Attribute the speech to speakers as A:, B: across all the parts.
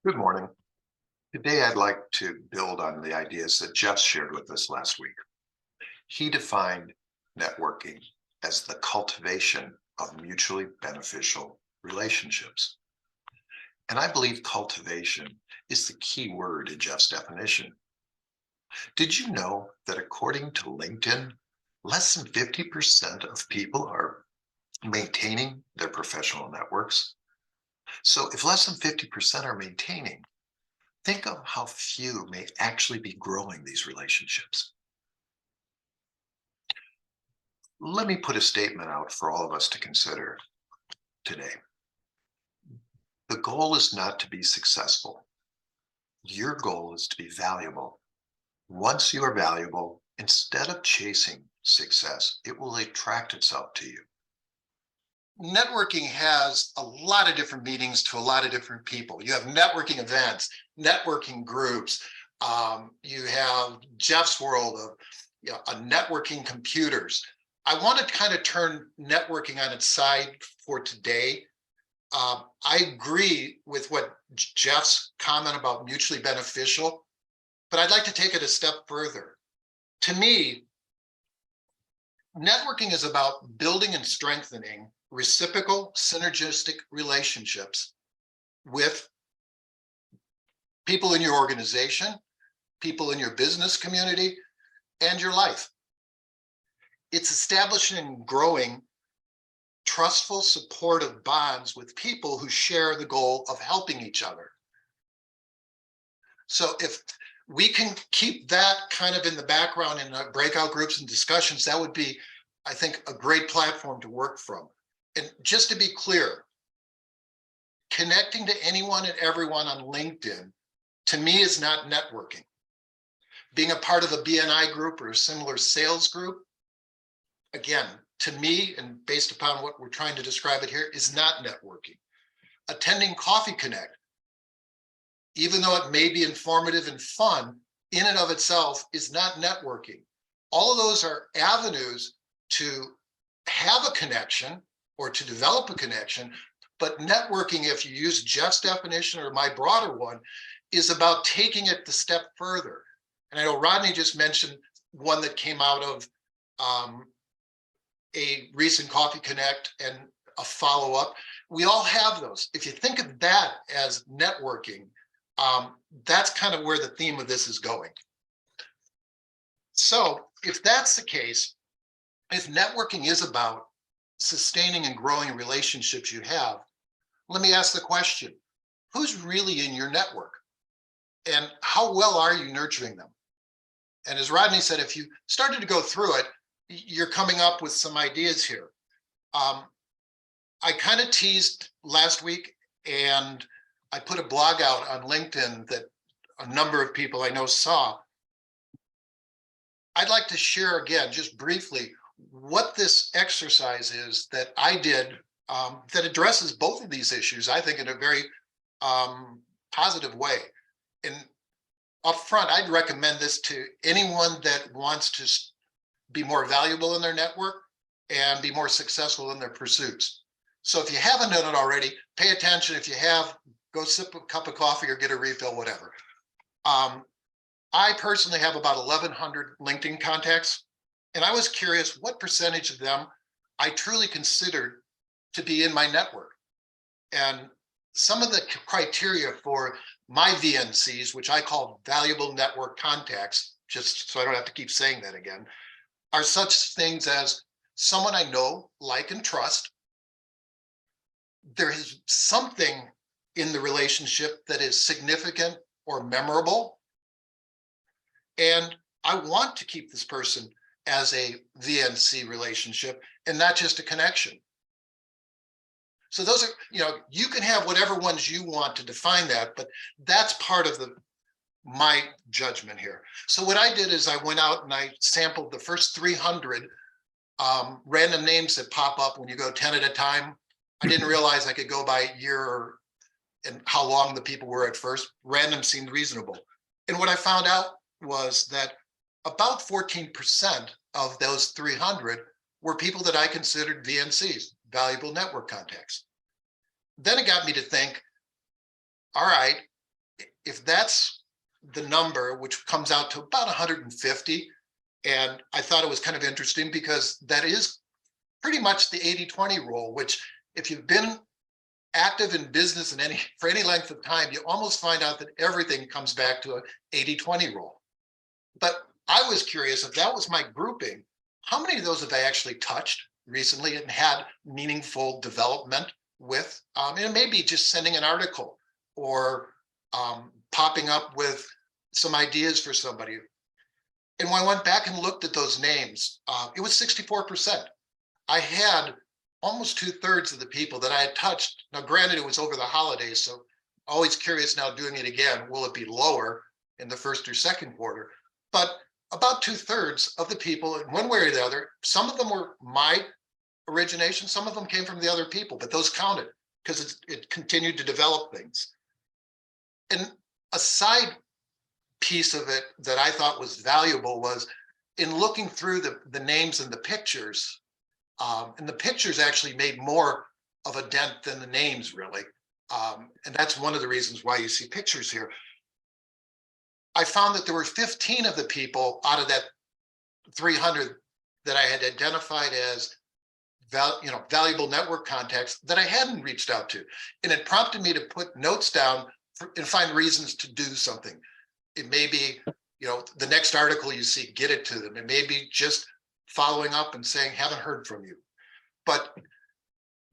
A: Good morning. Today, I'd like to build on the ideas that Jeff shared with us last week. He defined networking as the cultivation of mutually beneficial relationships. And I believe cultivation is the key word in Jeff's definition. Did you know that according to LinkedIn, less than 50% of people are maintaining their professional networks? So if less than 50% are maintaining, think of how few may actually be growing these relationships. Let me put a statement out for all of us to consider today. The goal is not to be successful. Your goal is to be valuable. Once you are valuable, instead of chasing success, it will attract itself to you. Networking has a lot of different meanings to a lot of different people. You have networking events, networking groups. You have Jeff's world of networking computers. I want to kind of turn networking on its side for today. I agree with what Jeff's comment about mutually beneficial, but I'd like to take it a step further. To me, networking is about building and strengthening reciprocal, synergistic relationships with people in your organization, people in your business community, and your life. It's establishing and growing trustful, supportive bonds with people who share the goal of helping each other. So if we can keep that kind of in the background in breakout groups and discussions, that would be, I think, a great platform to work from. And just to be clear, connecting to anyone and everyone on LinkedIn, to me, is not networking. Being a part of a BNI group or a similar sales group, again, to me, and based upon what we're trying to describe it here, is not networking. Attending Coffee Connect, even though it may be informative and fun, in and of itself is not networking. All of those are avenues to have a connection or to develop a connection, but networking, if you use Jeff's definition or my broader one, is about taking it the step further. And I know Rodney just mentioned one that came out of a recent Coffee Connect and a follow-up. We all have those. If you think of that as networking, that's kind of where the theme of this is going. So if that's the case, if networking is about sustaining and growing relationships you have, let me ask the question, who's really in your network? And how well are you nurturing them? And as Rodney said, if you started to go through it, you're coming up with some ideas here. I kind of teased last week, and I put a blog out on LinkedIn that a number of people I know saw. I'd like to share again, just briefly, what this exercise is that I did that addresses both of these issues, I think, in a very positive way. And up front, I'd recommend this to anyone that wants to be more valuable in their network and be more successful in their pursuits. So if you haven't done it already, pay attention. If you have, go sip a cup of coffee or get a refill, whatever. I personally have about 1,100 LinkedIn contacts, and I was curious what percentage of them I truly considered to be in my network. And some of the criteria for my VNCs, which I call valuable network contacts, just so I don't have to keep saying that again, are such things as someone I know, like, and trust. There is something in the relationship that is significant or memorable. And I want to keep this person as a VNC relationship and not just a connection. So those are, you can have whatever ones you want to define that, but that's part of my judgment here. So what I did is I went out and I sampled the first 300 random names that pop up when you go 10 at a time. I didn't realize I could go by year and how long the people were at first. Random seemed reasonable. And what I found out was that about 14% of those 300 were people that I considered VNCs, valuable network contacts. Then it got me to think, all right, if that's the number, which comes out to about 150, and I thought it was kind of interesting because that is pretty much the 80-20 rule, which if you've been active in business for any length of time, you almost find out that everything comes back to a 80-20 rule. But I was curious, if that was my grouping, how many of those have I actually touched recently and had meaningful development with? And maybe just sending an article or popping up with some ideas for somebody. And when I went back and looked at those names, it was 64%. I had almost 2/3 of the people that I had touched. Now, granted, it was over the holidays, so always curious now doing it again, will it be lower in the first or second quarter? But about 2/3 of the people, in one way or the other, some of them were my origination, some of them came from the other people, but those counted because it continued to develop things. And a side piece of it that I thought was valuable was in looking through the names and the pictures, and the pictures actually made more of a dent than the names really. And that's one of the reasons why you see pictures here. I found that there were 15 of the people out of that 300 that I had identified as valuable network contacts that I hadn't reached out to. And it prompted me to put notes down and find reasons to do something. It may be, the next article you see, get it to them. It may be just following up and saying, haven't heard from you. But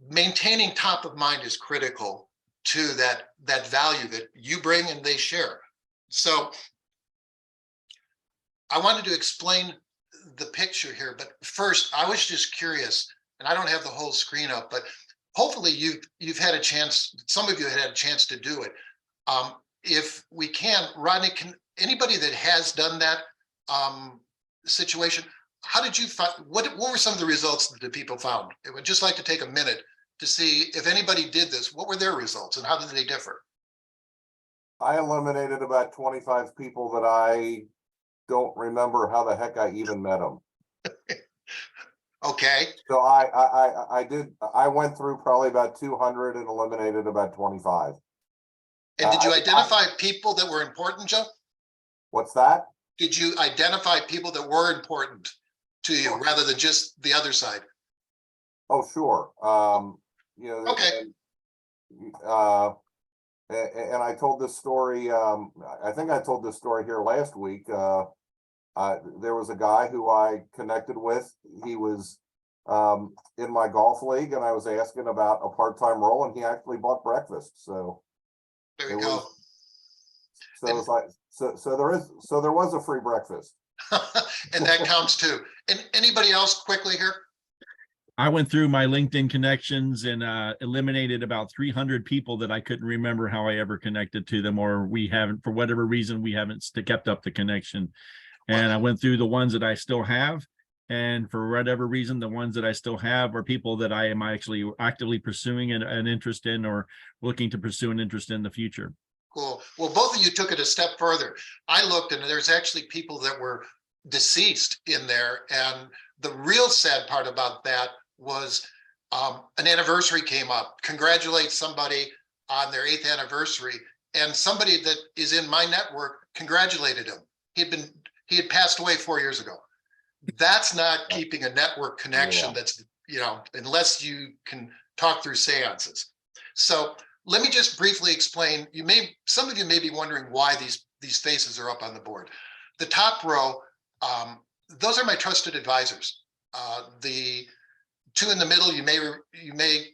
A: maintaining top of mind is critical to that value that you bring and they share. So I wanted to explain the picture here, but first I was just curious, and I don't have the whole screen up, but hopefully you've had a chance, some of you had a chance to do it. If we can, Rodney, can anybody that has done that situation, how did you find, what were some of the results that the people found? I would just like to take a minute to see if anybody did this, what were their results and how did they differ?
B: I eliminated about 25 people that I don't remember how the heck I even met them.
A: Okay.
B: So I went through probably about 200 and eliminated about 25.
A: And did you identify people that were important, Joe?
B: What's that?
A: Did you identify people that were important to you rather than just the other side?
B: Oh, sure.
A: Okay.
B: And I told this story, I think I told this story here last week. There was a guy who I connected with. He was in my golf league, and I was asking about a part-time role, and he actually bought breakfast. So
A: there you go.
B: So it's like so there was a free breakfast.
A: And that counts too. And anybody else quickly here?
C: I went through my LinkedIn connections and eliminated about 300 people that I couldn't remember how I ever connected to them, or we haven't, for whatever reason, we haven't kept up the connection. And I went through the ones that I still have. And for whatever reason, the ones that I still have are people that I am actually actively pursuing an interest in or looking to pursue an interest in the future.
A: Cool. Well, both of you took it a step further. I looked and there's actually people that were deceased in there. And the real sad part about that was an anniversary came up. Congratulate somebody on their 8th anniversary. And somebody that is in my network congratulated him. He had passed away 4 years ago. That's not keeping a network connection. Yeah. That's, unless you can talk through seances. So let me just briefly explain. Some of you may be wondering why these faces are up on the board. The top row, those are my trusted advisors. The two in the middle, you may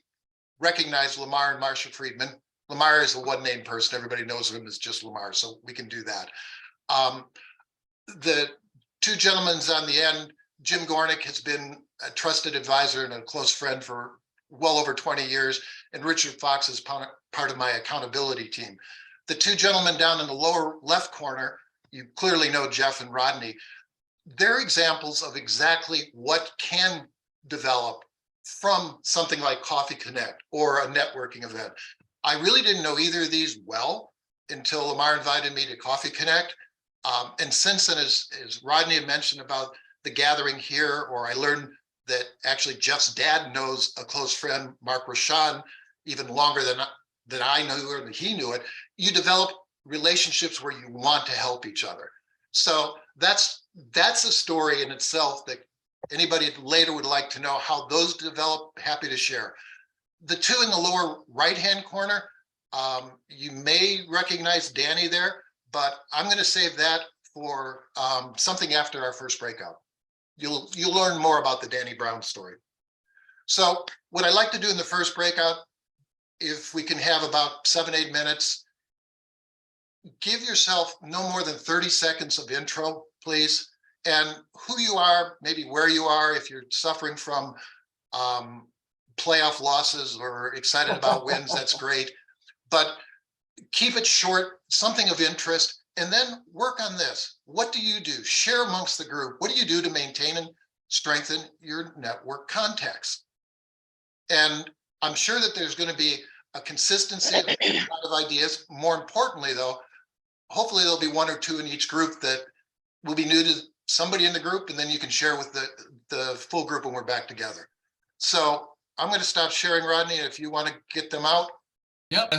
A: recognize Lamar and Marcia Friedman. Lamar is a one-name person. Everybody knows him as just Lamar, so we can do that. The two gentlemen on the end, Jim Gornick has been a trusted advisor and a close friend for well over 20 years, and Richard Fox is part of my accountability team. The two gentlemen down in the lower left corner, you clearly know Jeff and Rodney. They're examples of exactly what can develop from something like Coffee Connect or a networking event. I really didn't know either of these well until Lamar invited me to Coffee Connect. And since then, as Rodney had mentioned about the gathering here, or I learned that actually Jeff's dad knows a close friend, Mark Rashan, even longer than I knew or he knew it. You develop relationships where you want to help each other. So that's a story in itself that anybody later would like to know how those develop, happy to share. The two in the lower right-hand corner, you may recognize Dani there, but I'm going to save that for something after our first breakout. You'll learn more about the Dani Brown story. So what I'd like to do in the first breakout, if we can have about 7-8 minutes, give yourself no more than 30 seconds of intro, please, and who you are, maybe where you are, if you're suffering from playoff losses or excited about wins, that's great. But keep it short, something of interest, and then work on this. What do you do? Share amongst the group. What do you do to maintain and strengthen your network contacts? And I'm sure that there's going to be a consistency of a lot of ideas. More importantly, though, hopefully there'll be one or two in each group that will be new to somebody in the group, and then you can share with the full group when we're back together. So I'm going to stop sharing, Rodney, if you want to get them out.
D: Yep.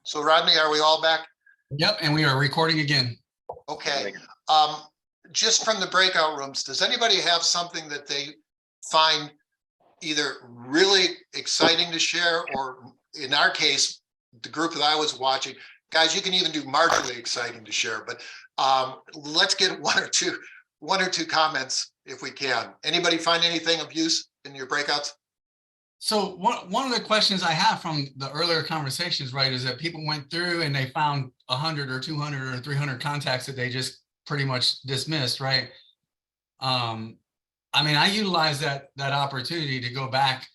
A: So Rodney, are we all back?
D: Yep. And we are recording again.
A: Okay. Just from the breakout rooms, does anybody have something that they find either really exciting to share, or in our case, the group that I was watching, guys, you can even do marginally exciting to share, but let's get one or two comments if we can. Anybody find anything of use in your breakouts?
D: So one of the questions I have from the earlier conversations, right, is that people went through and they found 100 or 200 or 300 contacts that they just pretty much dismissed, right? I mean, I utilize that opportunity to go back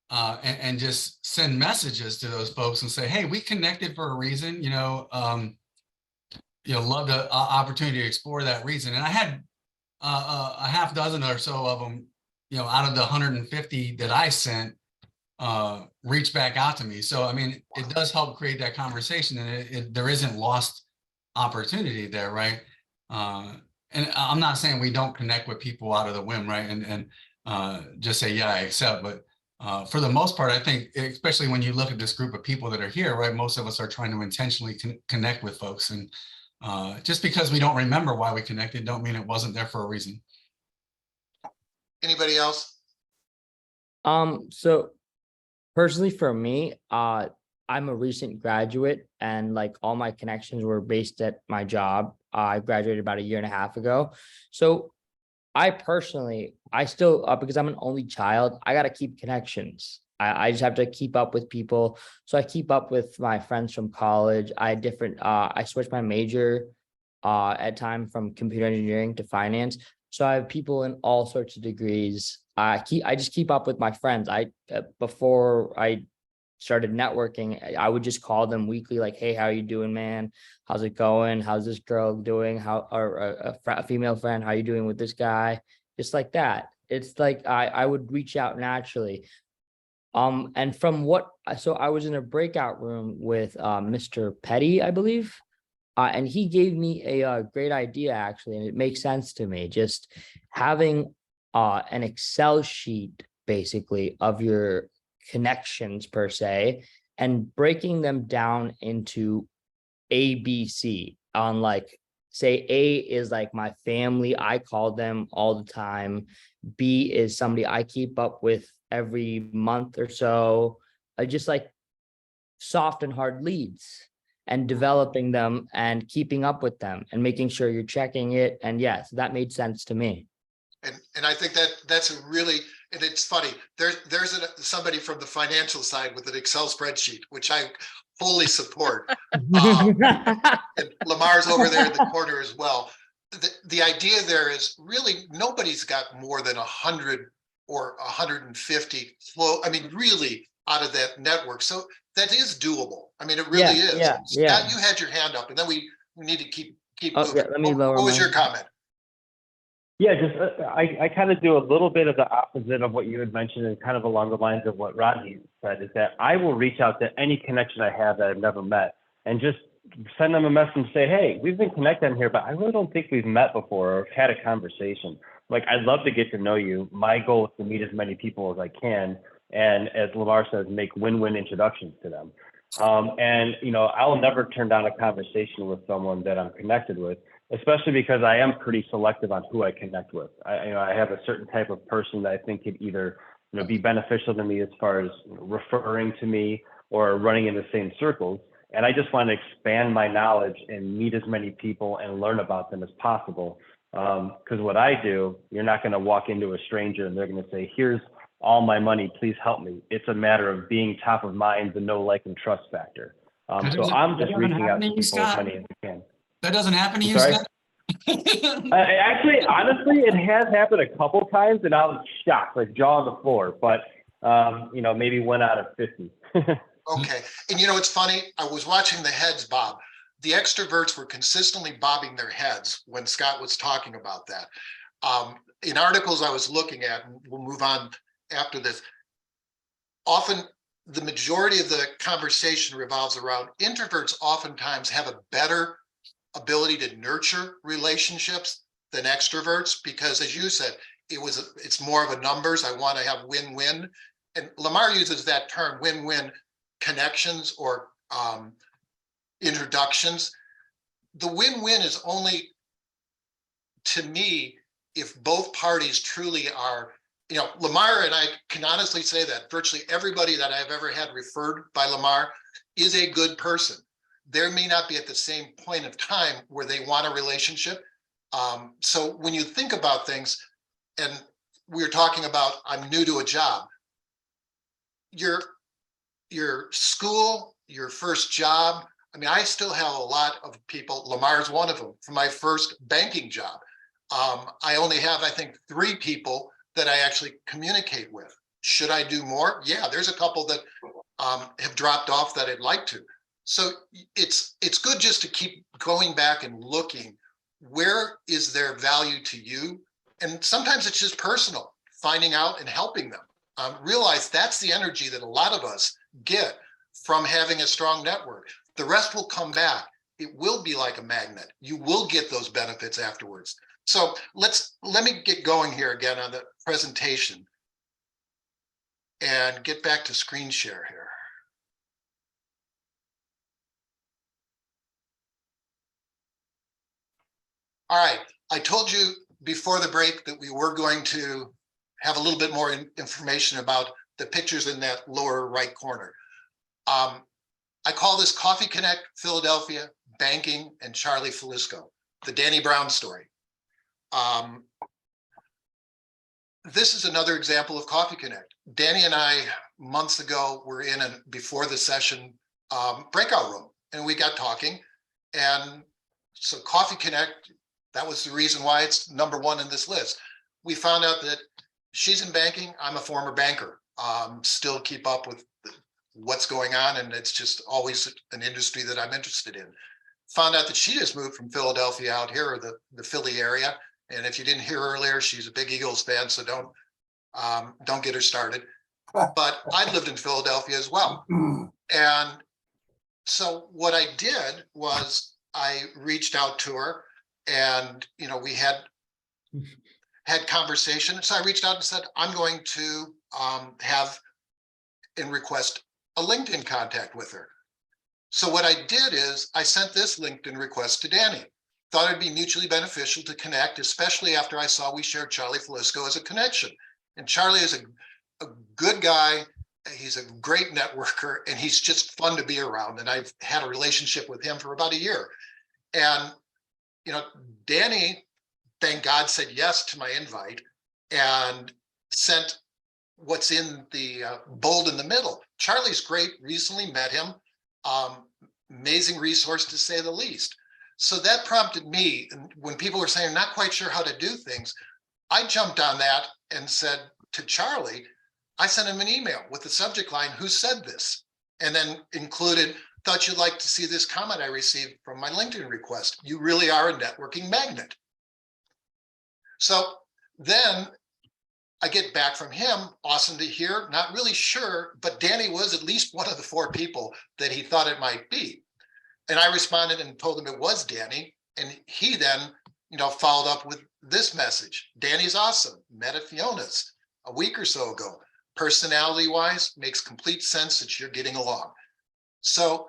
D: and just send messages to those folks and say, hey, we connected for a reason, love the opportunity to explore that reason. And I had a half dozen or so of them, out of the 150 that I sent, reach back out to me. So, I mean, it does help create that conversation, and there isn't lost opportunity there, right? And I'm not saying we don't connect with people out of the whim, right? And just say, yeah, I accept. But for the most part, I think, especially when you look at this group of people that are here, right, most of us are trying to intentionally connect with folks. And just because we don't remember why we connected, don't mean it wasn't there for a reason.
A: Anybody else?
E: So personally for me, I'm a recent graduate, and like all my connections were based at my job. I graduated about 1.5 years ago. So I still, because I'm an only child, I got to keep connections. I just have to keep up with people. So I keep up with my friends from college. I switched my major at time from computer engineering to finance. So I have people in all sorts of degrees. I just keep up with my friends. Before I started networking, I would just call them weekly, like, hey, how you doing, man? How's it going? How's this girl doing? A female friend, how you doing with this guy? Just like that. It's like I would reach out naturally. And so I was in a breakout room with Mr. Petty, I believe. And he gave me a great idea, actually, and it makes sense to me. Just having an Excel sheet, basically, of your connections per se, and breaking them down into A, B, C. On, like, say A is like my family, I call them all the time. B is somebody I keep up with every month or so. Just like soft and hard leads, and developing them and keeping up with them and making sure you're checking it. And yes, that made sense to me.
A: And I think that's a really, and it's funny, there's somebody from the financial side with an Excel spreadsheet, which I fully support. And Lamar's over there in the corner as well. The idea there is really nobody's got more than 100 or 150 flow. I mean, really out of that network. So that is doable. I mean, it really is.
E: Yeah.
A: Scott, you had your hand up, and then we need to keep moving.
E: Yeah, let me lower
A: What was
E: mine.
A: your comment?
F: Yeah, just I kind of do a little bit of the opposite of what you had mentioned, and kind of along the lines of what Rodney said, is that I will reach out to any connection I have that I've never met and just send them a message and say, hey, we've been connected on here, but I really don't think we've met before or had a conversation. Like, I'd love to get to know you. My goal is to meet as many people as I can. And as Lamar says, make win-win introductions to them. And, you know, I'll never turn down a conversation with someone that I'm connected with, especially because I am pretty selective on who I connect with. I have a certain type of person that I think could either, you know, be beneficial to me as far as, you know, referring to me or running in the same circles. And I just want to expand my knowledge and meet as many people and learn about them as possible. Because what I do, you're not going to walk into a stranger and they're going to say, here's all my money, please help me. It's a matter of being top of mind, the know, like, and trust factor. So I'm just reaching out to people as many as I can.
D: That doesn't happen to you,
F: Sorry?
D: Scott?
F: Actually, honestly, it has happened a couple times and I was shocked, like jaw on the floor, but you know, maybe 1 out of 50.
A: Okay, and you know, it's funny, I was watching the heads bob. The extroverts were consistently bobbing their heads when Scott was talking about that. In articles I was looking at, and we'll move on after this, often the majority of the conversation revolves around introverts oftentimes have a better ability to nurture relationships than extroverts, because as you said, it's more of a numbers. I want to have win-win. And Lamar uses that term, win-win connections or introductions. The win-win is only, to me, if both parties truly are, you know, Lamar and I can honestly say that virtually everybody that I've ever had referred by Lamar is a good person. There may not be at the same point of time where they want a relationship. So when you think about things, and we were talking about, I'm new to a job, your school, your first job. I mean, I still have a lot of people, Lamar's one of them, from my first banking job. I only have, I think, 3 people that I actually communicate with. Should I do more? Yeah, there's a couple that have dropped off that I'd like to. So it's good just to keep going back and looking, where is their value to you? And sometimes it's just personal, finding out and helping them. Realize that's the energy that a lot of us get from having a strong network. The rest will come back. It will be like a magnet. You will get those benefits afterwards. So let me get going here again on the presentation and get back to screen share here. All right, I told you before the break that we were going to have a little bit more information about the pictures in that lower right corner. I call this Coffee Connect Philadelphia, Banking, and Charlie Filisko, the Danny Brown story. This is another example of Coffee Connect. Danny and I, months ago, were in a before the session breakout room, and we got talking. And so Coffee Connect, that was the reason why it's #1 in this list. We found out that she's in banking. I'm a former banker. Still keep up with what's going on, and it's just always an industry that I'm interested in. Found out that she just moved from Philadelphia out here, or the Philly area. And if you didn't hear earlier, she's a big Eagles fan, so don't get her started. But I lived in Philadelphia as well. And so what I did was I reached out to her, and you know, we had conversation. So I reached out and said, I'm going to have and request a LinkedIn contact with her. So what I did is I sent this LinkedIn request to Danny. Thought it'd be mutually beneficial to connect, especially after I saw we shared Charlie Filisko as a connection. And Charlie is a good guy. He's a great networker, and he's just fun to be around. And I've had a relationship with him for about a year. And, you know, Danny, thank God, said yes to my invite and sent what's in the bold in the middle. Charlie's great, recently met him. Amazing resource, to say the least. So that prompted me, and when people were saying not quite sure how to do things, I jumped on that and said to Charlie, I sent him an email with the subject line, who said this? And then included, thought you'd like to see this comment I received from my LinkedIn request. You really are a networking magnet. So then I get back from him, awesome to hear, not really sure, but Danny was at least one of the 4 people that he thought it might be. And I responded and told him it was Danny. And he then, you know, followed up with this message. Danny's awesome. Met at Fiona's a week or so ago. Personality wise, makes complete sense that you're getting along. So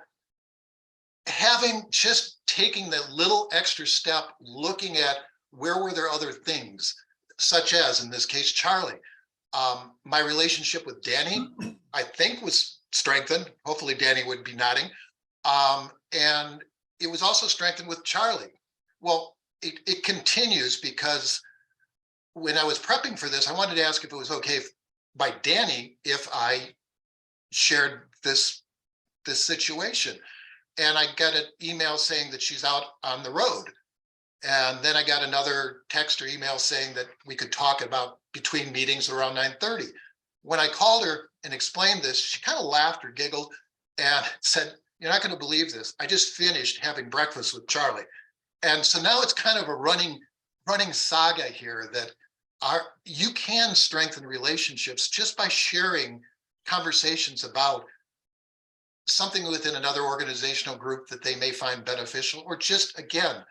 A: taking that little extra step, looking at where were there other things, such as in this case, Charlie. My relationship with Dani, I think, was strengthened. Hopefully Dani would be nodding. And it was also strengthened with Charlie. Well, it continues, because when I was prepping for this, I wanted to ask if it was okay by Dani if I shared this situation. And I got an email saying that she's out on the road. And then I got another text or email saying that we could talk about between meetings around 9:30. When I called her and explained this, she kind of laughed or giggled and said, "You're not going to believe this. I just finished having breakfast with Charlie." And so now it's kind of a running saga here that you can strengthen relationships just by sharing conversations about something within another organizational group that they may find beneficial, or just, again,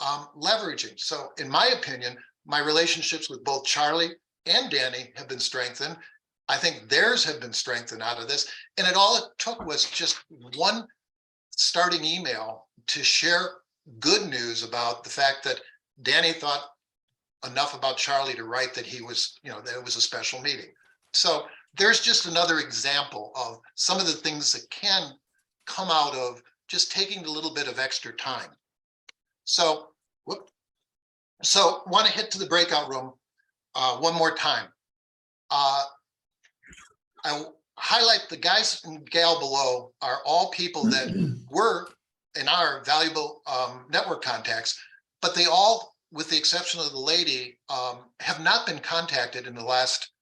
A: leveraging. So in my opinion, my relationships with both Charlie and Dani have been strengthened. I think theirs have been strengthened out of this. And all it took was just one starting email to share good news about the fact that Dani thought enough about Charlie to write that he was, that it was a special meeting. So there's just another example of some of the things that can come out of just taking a little bit of extra time. So want to hit to the breakout room one more time. I highlight the guys and gal below are all people that were in our valuable network contacts, but they all, with the exception of the lady, have not been contacted in the last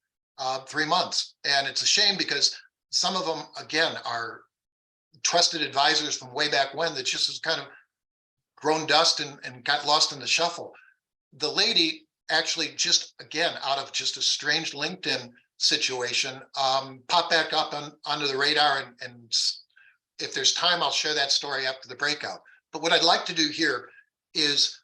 A: 3 months. And it's a shame, because some of them, again, are trusted advisors from way back when that just has kind of grown dust and got lost in the shuffle. The lady actually just, again, out of just a strange LinkedIn situation, popped back up onto the radar. And if there's time, I'll share that story after the breakout. But what I'd like to do here is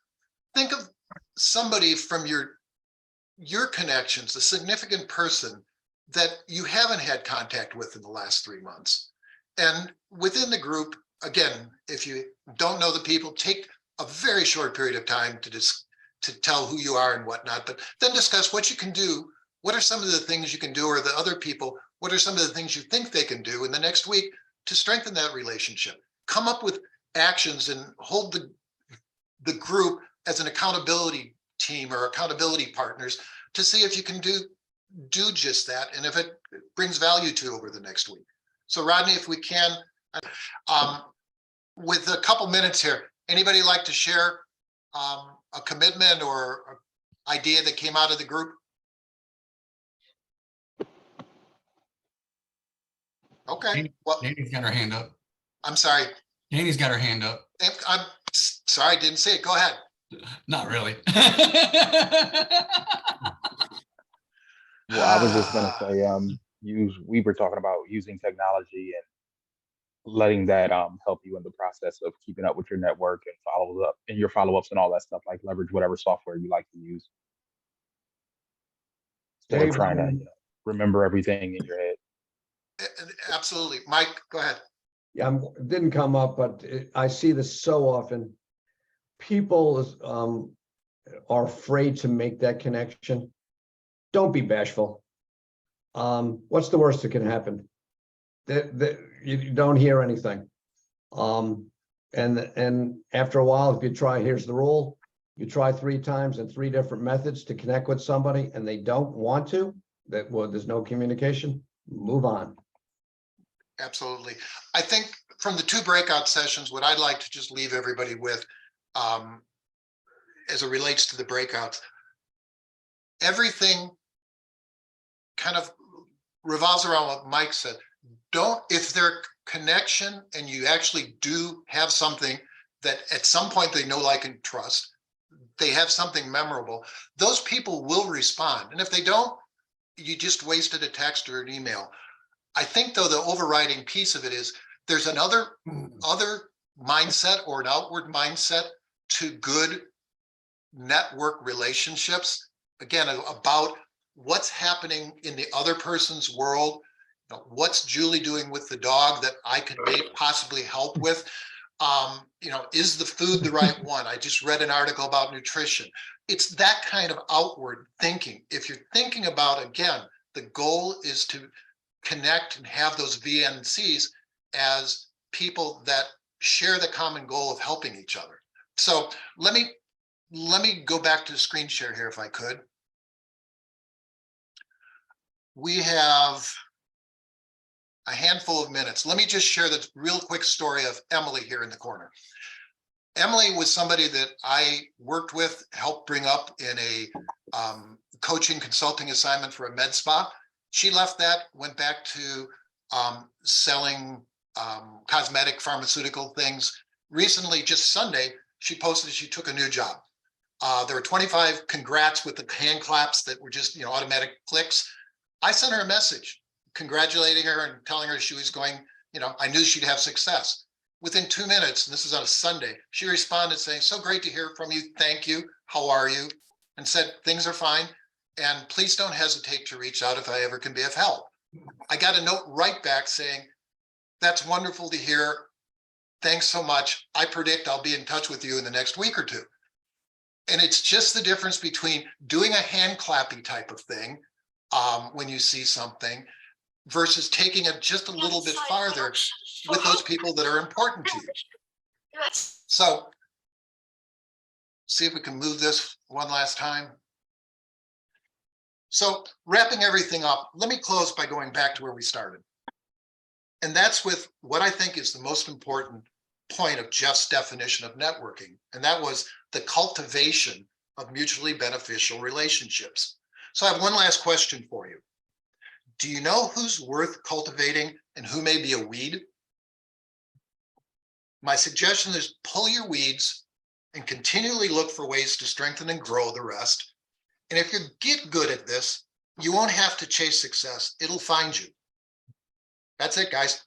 A: think of somebody from your connections, a significant person that you haven't had contact with in the last 3 months. And within the group, again, if you don't know the people, take a very short period of time to tell who you are and whatnot, but then discuss what you can do. What are some of the things you can do, or the other people, what are some of the things you think they can do in the next week to strengthen that relationship? Come up with actions and hold the group as an accountability team or accountability partners to see if you can do just that, and if it brings value to you over the next week. So Rodney, if we can, with a couple minutes here, anybody like to share a commitment or an idea that came out of the group? Okay, well,
D: Dani's got her hand up.
A: I'm sorry.
D: Dani's got her hand up.
A: I'm sorry, I didn't see it. Go ahead.
D: Not really.
G: Well, I was just gonna say, we were talking about using technology and letting that help you in the process of keeping up with your network and your follow-ups and all that stuff, like leverage whatever software you like to use. Instead of trying to, remember everything in your head.
A: Absolutely. Mike, go ahead.
H: Yeah, it didn't come up, but I see this so often. People are afraid to make that connection. Don't be bashful. What's the worst that can happen? That you don't hear anything. And after a while, if you try, here's the rule: you try 3 times and 3 different methods to connect with somebody, and they don't want to. There's no communication. Move on.
A: Absolutely. I think from the 2 breakout sessions, what I'd like to just leave everybody with, as it relates to the breakouts, everything kind of revolves around what Mike said. If their connection and you actually do have something that at some point they know, like, and trust, they have something memorable, those people will respond. And if they don't, you just wasted a text or an email. I think, though, the overriding piece of it is there's other mindset, or an outward mindset to good network relationships. Again, about what's happening in the other person's world, What's Julie doing with the dog that I could possibly help with? Is the food the right one? I just read an article about nutrition. It's that kind of outward thinking. If you're thinking about, again, the goal is to connect and have those VNCs as people that share the common goal of helping each other. So let me go back to the screen share here if I could. We have a handful of minutes. Let me just share this real quick story of Emily here in the corner. Emily was somebody that I worked with, helped bring up in a coaching consulting assignment for a med spa. She left that, went back to selling cosmetic pharmaceutical things. Recently, just Sunday, she posted she took a new job. There were 25 congrats with the hand claps that were just automatic clicks. I sent her a message congratulating her and telling her she was going, I knew she'd have success. Within 2 minutes, and this is on a Sunday, she responded saying, so great to hear from you. Thank you. How are you? And said, things are fine. And please don't hesitate to reach out if I ever can be of help. I got a note right back saying, that's wonderful to hear. Thanks so much. I predict I'll be in touch with you in the next week or two. And it's just the difference between doing a hand clappy type of thing when you see something versus taking it just a little bit farther with those people that are important to you. So see if we can move this one last time. So wrapping everything up, let me close by going back to where we started. And that's with what I think is the most important point of Jeff's definition of networking. And that was the cultivation of mutually beneficial relationships. So I have one last question for you. Do you know who's worth cultivating and who may be a weed? My suggestion is pull your weeds and continually look for ways to strengthen and grow the rest. And if you get good at this, you won't have to chase success. It'll find you. That's it, guys.